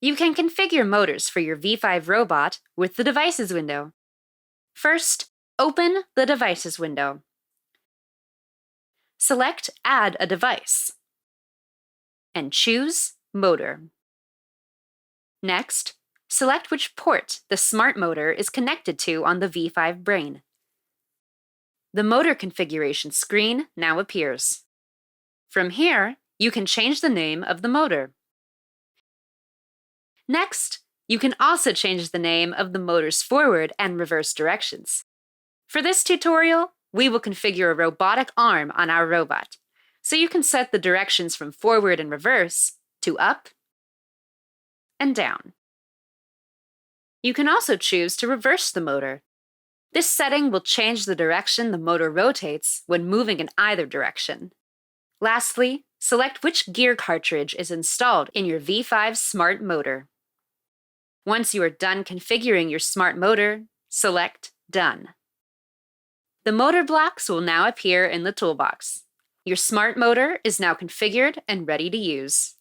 You can configure motors for your V5 robot with the Devices window. First, open the Devices window. Select Add a device and choose Motor. Next, select which port the smart motor is connected to on the V5 brain. The motor configuration screen now appears. From here, you can change the name of the motor. Next, you can also change the name of the motor's forward and reverse directions. For this tutorial, we will configure a robotic arm on our robot, so you can set the directions from forward and reverse to up and down. You can also choose to reverse the motor. This setting will change the direction the motor rotates when moving in either direction. Lastly, select which gear cartridge is installed in your V5 smart motor. Once you are done configuring your smart motor, select Done. The motor blocks will now appear in the toolbox. Your smart motor is now configured and ready to use.